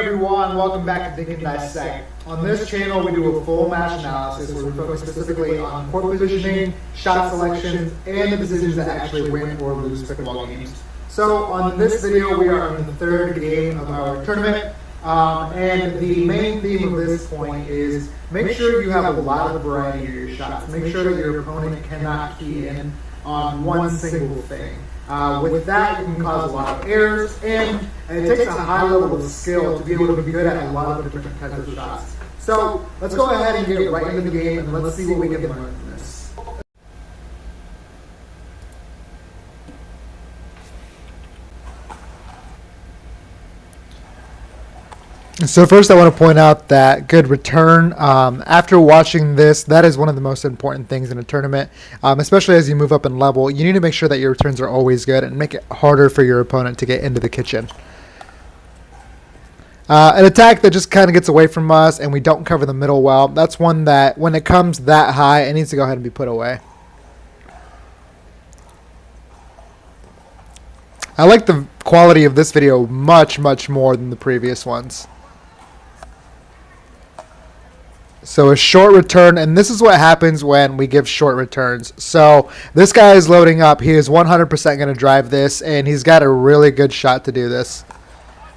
everyone, welcome back to Dink and Dissect. On this channel we do a full match analysis where we focus specifically on court positioning, shot selections, and the decisions that actually win or lose pickleball games. So on this video we are in the third game of our tournament, and the main theme of this point is make sure you have a lot of variety of your shots. Make sure that your opponent cannot key in on one single thing. With that, you can cause a lot of errors, and it takes a high level of skill to be able to be good at a lot of different types of shots. So let's go ahead and get right into the game, and let's see what we can learn from this. So first I want to point out that good return. After watching this, that is one of the most important things in a tournament, especially as you move up in level. You need to make sure that your returns are always good and make it harder for your opponent to get into the kitchen. An attack that just kind of gets away from us and we don't cover the middle well, that's one that when it comes that high, it needs to go ahead and be put away. I like the quality of this video much more than the previous ones. So a short return, and this is what happens when we give short returns. So this guy is loading up. He is 100% going to drive this, and he's got a really good shot to do this.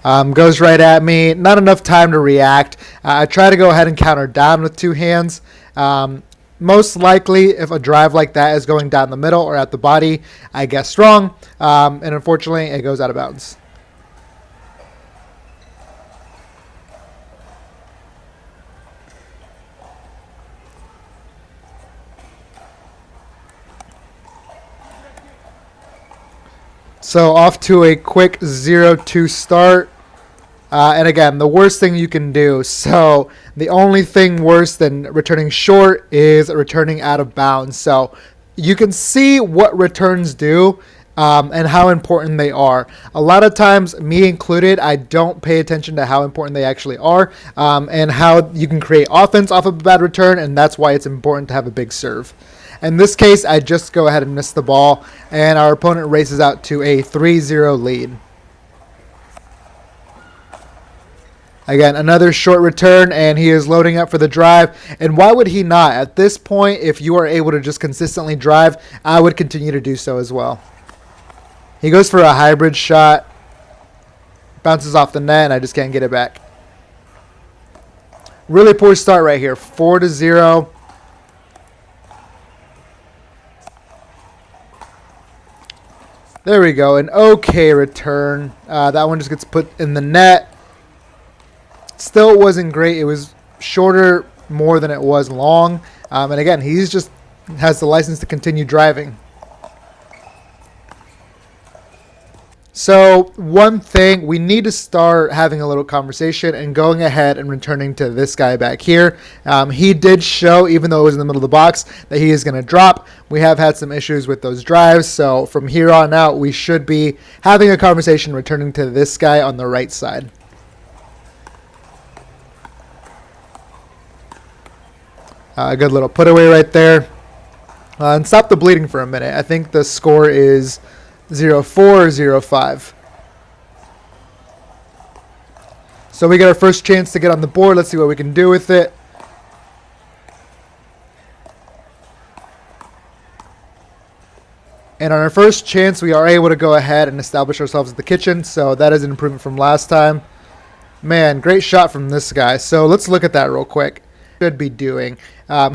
Goes right at me. Not enough time to react. I try to go ahead and counter down with two hands. Most likely, if a drive like that is going down the middle or at the body, I guessed wrong, and unfortunately, it goes out of bounds. So off to a quick 0-2 start. And again, the worst thing you can do. So the only thing worse than returning short is returning out of bounds. So you can see what returns do and how important they are. A lot of times, me included, I don't pay attention to how important they actually are and how you can create offense off of a bad return, and that's why it's important to have a big serve. In this case, I just go ahead and miss the ball, and our opponent races out to a 3-0 lead. Again, another short return, and he is loading up for the drive. And why would he not? At this point, if you are able to just consistently drive, I would continue to do so as well. He goes for a hybrid shot. Bounces off the net, and I just can't get it back. Really poor start right here. 4-0. There we go. An okay return. That one just gets put in the net. Still wasn't great. It was shorter more than it was long. And again, he's just has the license to continue driving. So one thing, we need to start having a little conversation and going ahead and returning to this guy back here. He did show, even though it was in the middle of the box, that he is going to drop. We have had some issues with those drives. So from here on out, we should be having a conversation returning to this guy on the right side. A good little put away right there. And stop the bleeding for a minute. I think the score is 0-4 or 0-5. So we get our first chance to get on the board. Let's see what we can do with it. And on our first chance, we are able to go ahead and establish ourselves at the kitchen. So that is an improvement from last time. Man, great shot from this guy. So let's look at that real quick. Should be doing.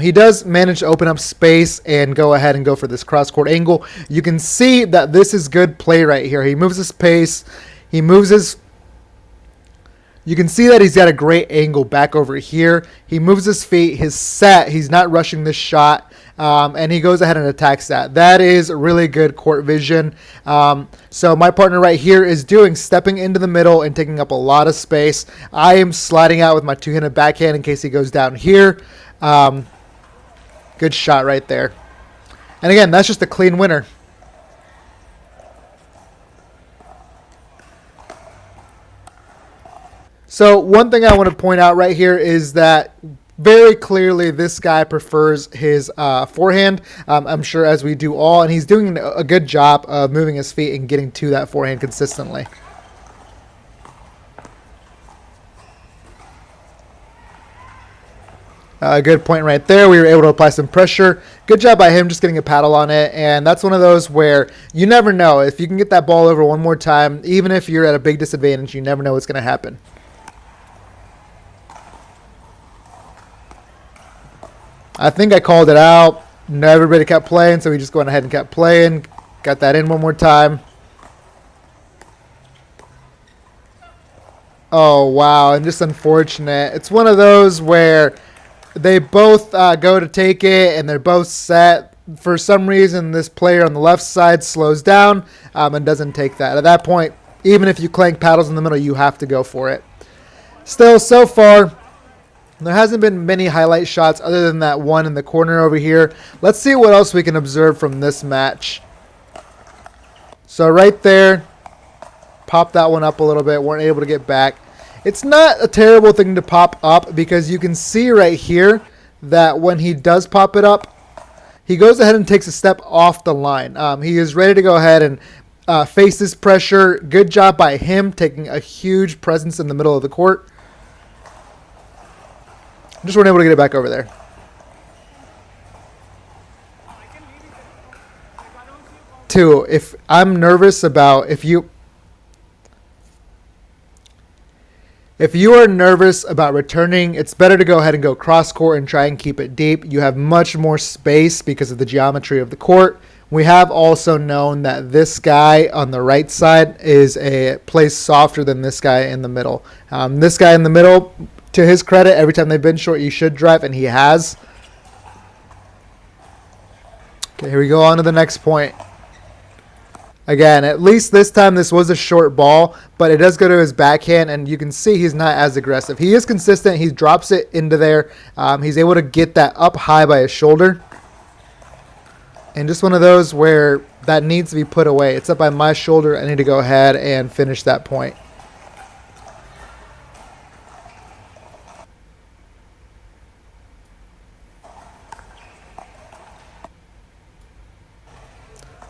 He does manage to open up space and go ahead and go for this cross-court angle. You can see that this is good play right here. He moves his pace. He moves his... You can see that he's got a great angle back over here. He moves his feet, his set. He's not rushing this shot. And he goes ahead and attacks that. That is really good court vision. So my partner right here is stepping into the middle and taking up a lot of space. I am sliding out with my two-handed backhand in case he goes down here. Good shot right there. And again, that's just a clean winner. So one thing I want to point out right here is that very clearly this guy prefers his forehand, I'm sure, as we do all, and he's doing a good job of moving his feet and getting to that forehand consistently. A good point right there. We were able to apply some pressure. Good job by him just getting a paddle on it. And that's one of those where you never know. If you can get that ball over one more time, even if you're at a big disadvantage, you never know what's going to happen. I think I called it out. No, everybody kept playing, so we just went ahead and kept playing. Got that in one more time. Oh, wow. And just unfortunate. It's one of those where they both go to take it, and they're both set. For some reason, this player on the left side slows down and doesn't take that. At that point, even if you clank paddles in the middle, you have to go for it. Still, so far, there hasn't been many highlight shots other than that one in the corner over here. Let's see what else we can observe from this match. So right there, pop that one up a little bit. Weren't able to get back. It's not a terrible thing to pop up because you can see right here that when he does pop it up, he goes ahead and takes a step off the line. He is ready to go ahead and face this pressure. Good job by him taking a huge presence in the middle of the court. Just weren't able to get it back over there. Two, if I'm nervous about if you are nervous about returning, it's better to go ahead and go cross court and try and keep it deep. You have much more space because of the geometry of the court. We have also known that this guy on the right side plays softer than this guy in the middle. This guy in the middle, to his credit, every time they've been short, you should drive, and he has. Okay, here we go on to the next point. Again, at least this time this was a short ball, but it does go to his backhand, and you can see he's not as aggressive. He is consistent. He drops it into there. He's able to get that up high by his shoulder. And just one of those where that needs to be put away. It's up by my shoulder. I need to go ahead and finish that point.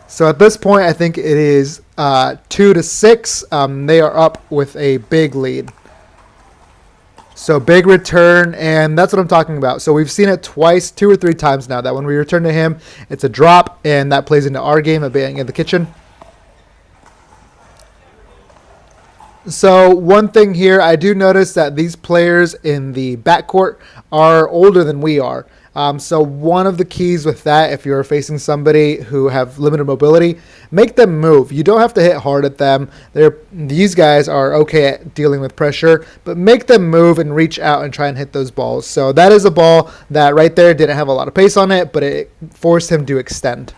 So at this point, I think it is 2-6. They are up with a big lead. So big return, and that's what I'm talking about. So we've seen it twice, 2 or 3 times now, that when we return to him, it's a drop, and that plays into our game of being in the kitchen. So one thing here, I do notice that these players in the backcourt are older than we are. So one of the keys with that, if you're facing somebody who have limited mobility, make them move. You don't have to hit hard at them. These guys are okay at dealing with pressure, but make them move and reach out and try and hit those balls. So that is a ball that right there didn't have a lot of pace on it, but it forced him to extend.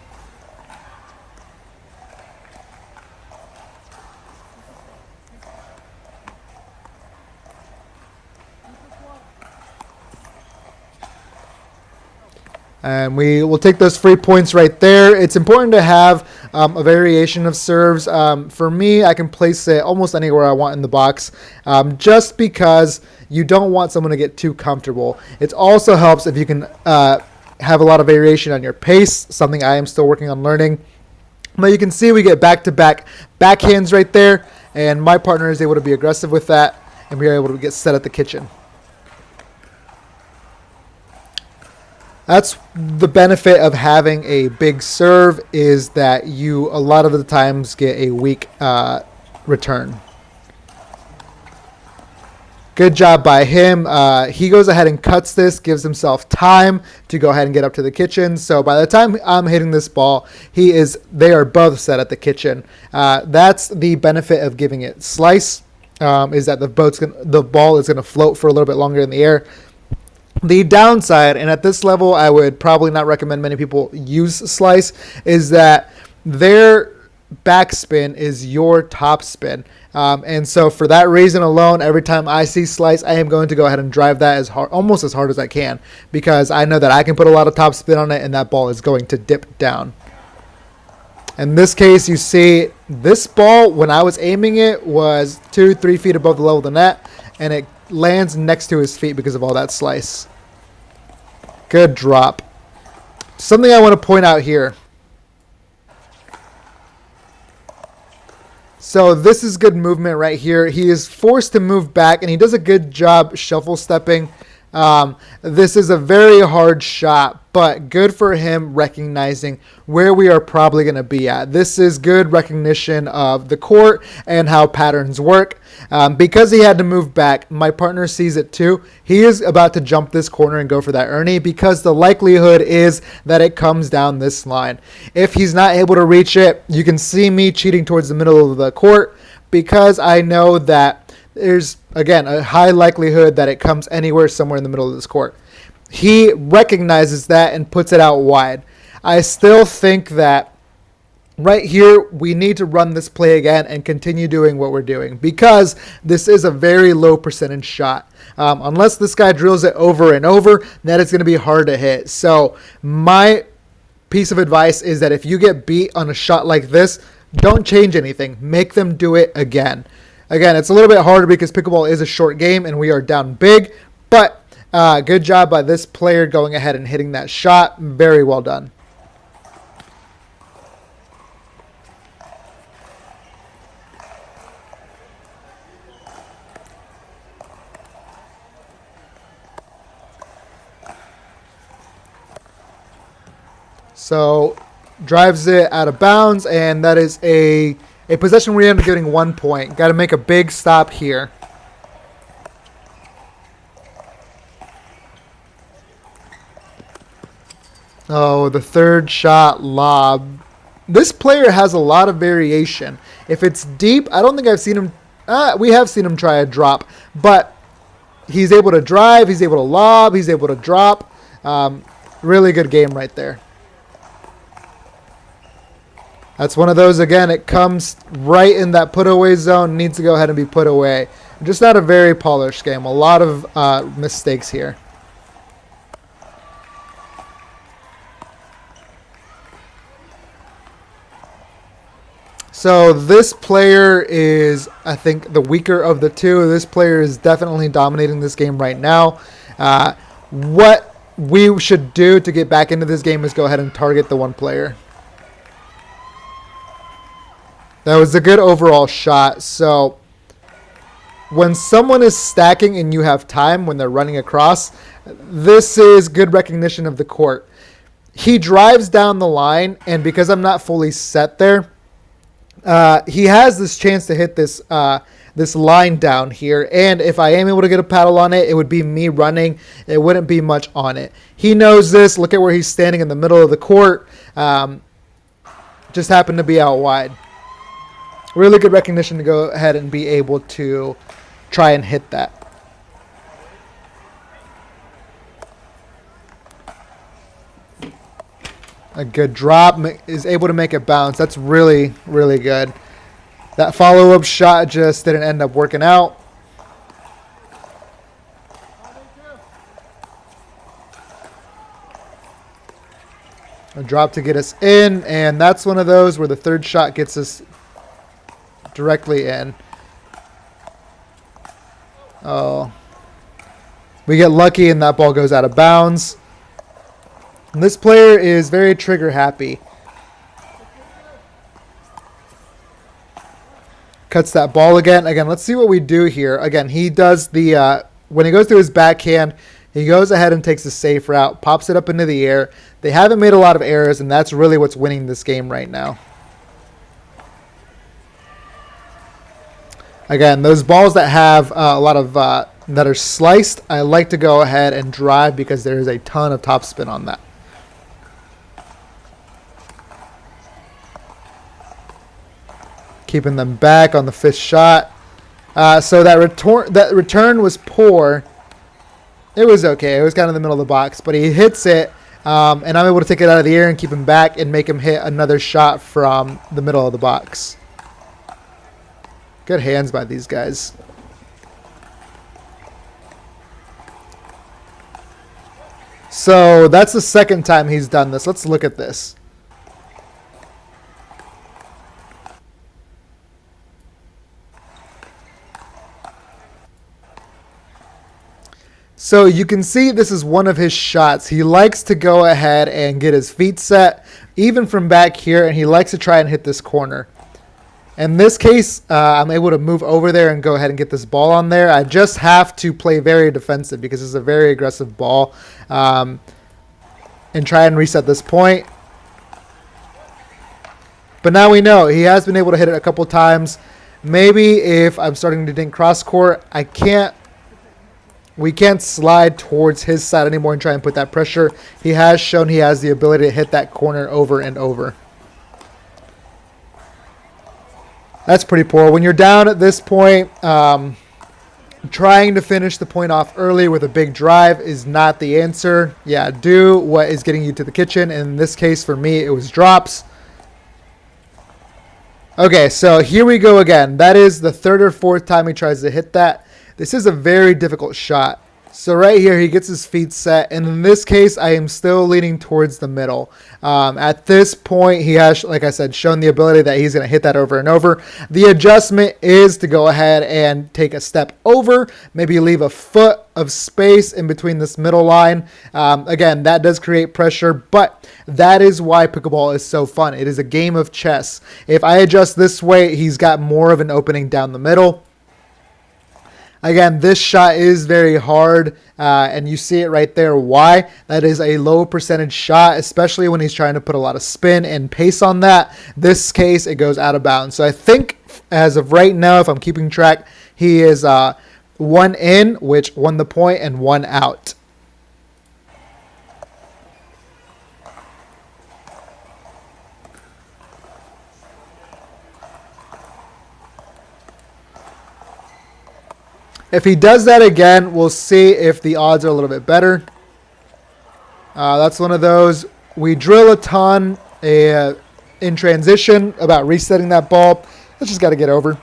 And we will take those free points right there. It's important to have a variation of serves. For me, I can place it almost anywhere I want in the box, just because you don't want someone to get too comfortable. It also helps if you can have a lot of variation on your pace, something I am still working on learning. But you can see we get back-to-back backhands right there, and my partner is able to be aggressive with that, and we are able to get set at the kitchen. That's the benefit of having a big serve, is that you a lot of the times get a weak return. Good job by him. He goes ahead and cuts this, gives himself time to go ahead and get up to the kitchen. So by the time I'm hitting this ball, they are both set at the kitchen. That's the benefit of giving it slice, is that the ball is going to float for a little bit longer in the air. The downside, and at this level I would probably not recommend many people use slice, is that their backspin is your top spin. And so for that reason alone, every time I see slice, I am going to go ahead and drive that almost as hard as I can, because I know that I can put a lot of top spin on it and that ball is going to dip down. In this case, you see this ball, when I was aiming it, was 2-3 feet above the level of the net, and it lands next to his feet because of all that slice. Good drop. Something I want to point out here. So this is good movement right here. He is forced to move back, and he does a good job shuffle stepping. This is a very hard shot, but good for him recognizing where we are probably going to be at. This is good recognition of the court and how patterns work. Because he had to move back, my partner sees it too. He is about to jump this corner and go for that Ernie because the likelihood is that it comes down this line. If he's not able to reach it, you can see me cheating towards the middle of the court because I know that there's, again, a high likelihood that it comes anywhere somewhere in the middle of this court. He recognizes that and puts it out wide. I still think that right here we need to run this play again and continue doing what we're doing because this is a very low percentage shot. Unless this guy drills it over and over, that is going to be hard to hit. So my piece of advice is that if you get beat on a shot like this, don't change anything. Make them do it again. Again, it's a little bit harder because pickleball is a short game and we are down big, but good job by this player going ahead and hitting that shot. Very well done. So drives it out of bounds, and that is a possession where you end up getting 1 point. Got to make a big stop here. Oh, the third shot lob. This player has a lot of variation. If it's deep, I don't think I've seen him. We have seen him try a drop, but he's able to drive, he's able to lob, he's able to drop. Really good game right there. That's one of those, again, it comes right in that put away zone, needs to go ahead and be put away. Just not a very polished game. A lot of mistakes here. So this player is, I think, the weaker of the two. This player is definitely dominating this game right now. What we should do to get back into this game is go ahead and target the one player. That was a good overall shot. So when someone is stacking and you have time when they're running across, this is good recognition of the court. He drives down the line, and because I'm not fully set there, he has this chance to hit this this line down here. And if I am able to get a paddle on it, it would be me running. It wouldn't be much on it. He knows this. Look at where he's standing in the middle of the court. Just happened to be out wide. Really good recognition to go ahead and be able to try and hit that. A good drop, is able to make it bounce. That's really, really good. That follow-up shot just didn't end up working out. A drop to get us in, and that's one of those where the third shot gets us directly in. Oh. We get lucky and that ball goes out of bounds. And this player is very trigger happy. Cuts that ball again. Again, let's see what we do here. Again, he does the, when he goes through his backhand, he goes ahead and takes a safe route, pops it up into the air. They haven't made a lot of errors, and that's really what's winning this game right now. Again, those balls that have a lot of, that are sliced, I like to go ahead and drive because there is a ton of topspin on that. Keeping them back on the fifth shot. So that return was poor. It was okay. It was kind of in the middle of the box, but he hits it, and I'm able to take it out of the air and keep him back and make him hit another shot from the middle of the box. Good hands by these guys. So that's the second time he's done this. Let's look at this. So you can see this is one of his shots. He likes to go ahead and get his feet set, even from back here, and he likes to try and hit this corner. In this case, I'm able to move over there and go ahead and get this ball on there. I just have to play very defensive because it's a very aggressive ball, and try and reset this point. But now we know he has been able to hit it a couple times. Maybe if I'm starting to dink cross court, we can't slide towards his side anymore and try and put that pressure. He has shown he has the ability to hit that corner over and over. That's pretty poor. When you're down at this point, trying to finish the point off early with a big drive is not the answer. Yeah, do what is getting you to the kitchen. In this case, for me, it was drops. Okay, so here we go again. That is the third or fourth time he tries to hit that. This is a very difficult shot. So right here, he gets his feet set. And in this case, I am still leaning towards the middle. At this point, he has, like I said, shown the ability that he's going to hit that over and over. The adjustment is to go ahead and take a step over, maybe leave a foot of space in between this middle line. Again, that does create pressure, but that is why pickleball is so fun. It is a game of chess. If I adjust this way, he's got more of an opening down the middle. Again, this shot is very hard, and you see it right there why. That is a low percentage shot, especially when he's trying to put a lot of spin and pace on that. This case, it goes out of bounds. So I think as of right now, if I'm keeping track, he is 1 in, which won the point, and 1 out. If he does that again, we'll see if the odds are a little bit better. That's one of those. We drill a ton in transition about resetting that ball. That's just got to get over.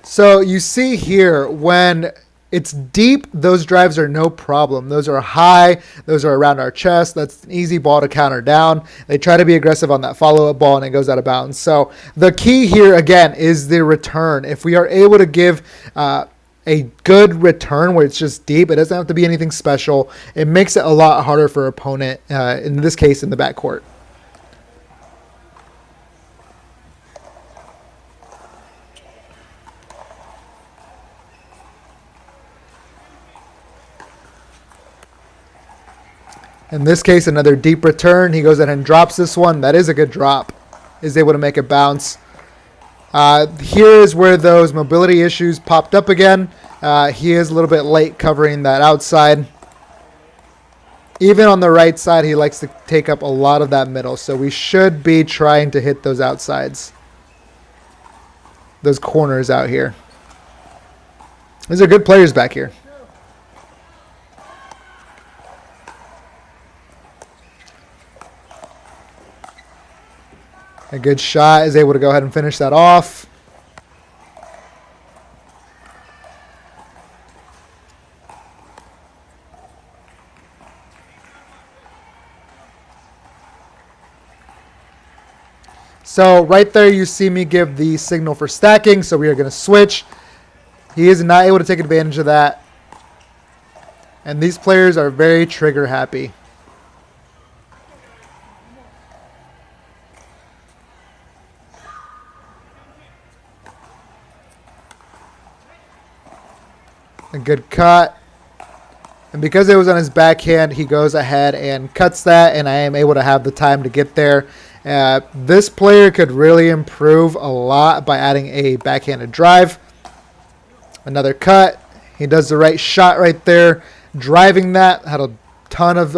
So you see here, when it's deep, those drives are no problem. Those are high. Those are around our chest. That's an easy ball to counter down. They try to be aggressive on that follow-up ball, and it goes out of bounds. So the key here, again, is the return. If we are able to give a good return where it's just deep, it doesn't have to be anything special. It makes it a lot harder for opponent, in this case, in the backcourt. In this case, another deep return. He goes ahead and drops this one. That is a good drop. Is able to make it bounce. Here is where those mobility issues popped up again. He is a little bit late covering that outside. Even on the right side, he likes to take up a lot of that middle. So we should be trying to hit those outsides. Those corners out here. These are good players back here. A good shot, is able to go ahead and finish that off. So right there you see me give the signal for stacking, so we are going to switch. He is not able to take advantage of that. And these players are very trigger happy. A good cut. And because it was on his backhand, he goes ahead and cuts that, and I am able to have the time to get there. This player could really improve a lot by adding a backhanded drive. Another cut. He does the right shot right there. Driving that. Had a ton of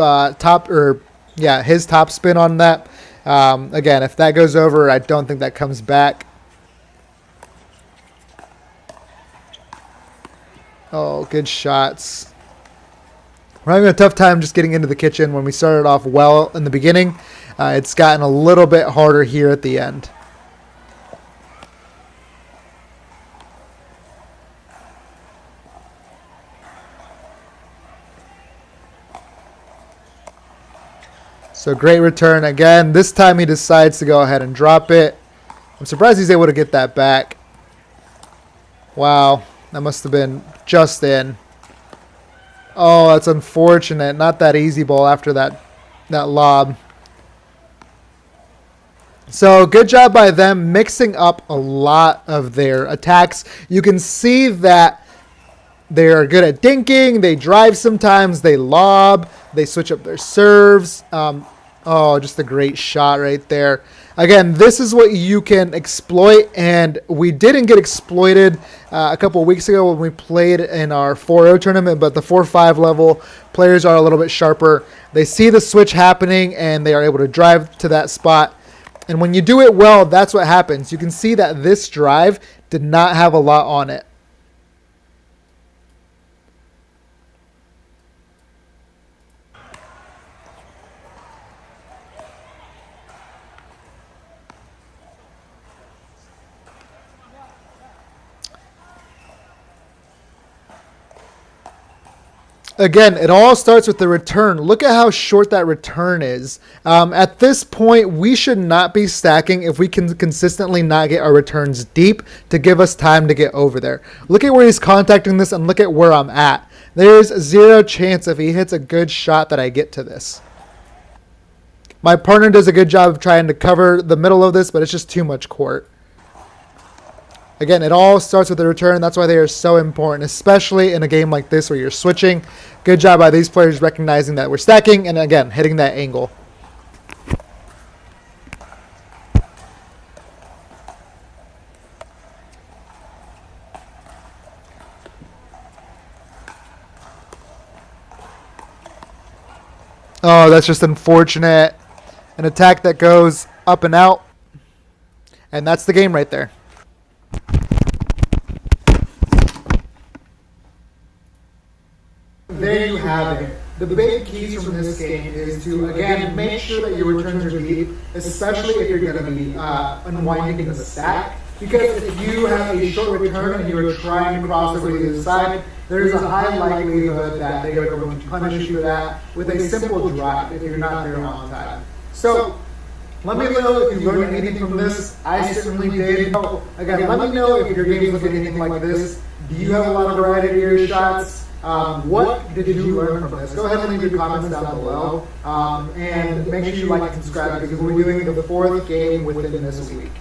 his top spin on that. Again, if that goes over, I don't think that comes back. Oh, good shots. We're having a tough time just getting into the kitchen. When we started off well in the beginning, it's gotten a little bit harder here at the end. So great return again. This time he decides to go ahead and drop it. I'm surprised he's able to get that back. Wow, that must have been just in. Oh, that's unfortunate. Not that easy ball after that that lob. So good job by them mixing up a lot of their attacks. You can see that they are good at dinking. They drive sometimes. They lob. They switch up their serves. Oh, just a great shot right there. Again, this is what you can exploit, and we didn't get exploited a couple of weeks ago when we played in our 4-0 tournament, but the 4-5 level players are a little bit sharper. They see the switch happening, and they are able to drive to that spot. And when you do it well, that's what happens. You can see that this drive did not have a lot on it. Again, it all starts with the return. Look at how short that return is. At this point, we should not be stacking if we can consistently not get our returns deep to give us time to get over there. Look at where he's contacting this and look at where I'm at. There's zero chance if he hits a good shot that I get to this. My partner does a good job of trying to cover the middle of this, but it's just too much court. Again, it all starts with the return. That's why they are so important, especially in a game like this where you're switching. Good job by these players recognizing that we're stacking and, again, hitting that angle. Oh, that's just unfortunate. An attack that goes up and out. And that's the game right there. There you have it. The big keys from this game is to, again, make sure that your returns are deep, especially if you're going to be unwinding the stack. Because if you have a short return and you're trying to cross over to the other side, there's a high likelihood that they are going to punish you for that with a simple drive if you're not there on time. So, let me know if you learned anything from this. I certainly did. Again, let me know if your games look anything like this. Do you have a lot of variety to your shots? What did you learn from this? Go ahead and leave your comments down below. And make sure you like and subscribe because we're doing the 4th game within this week.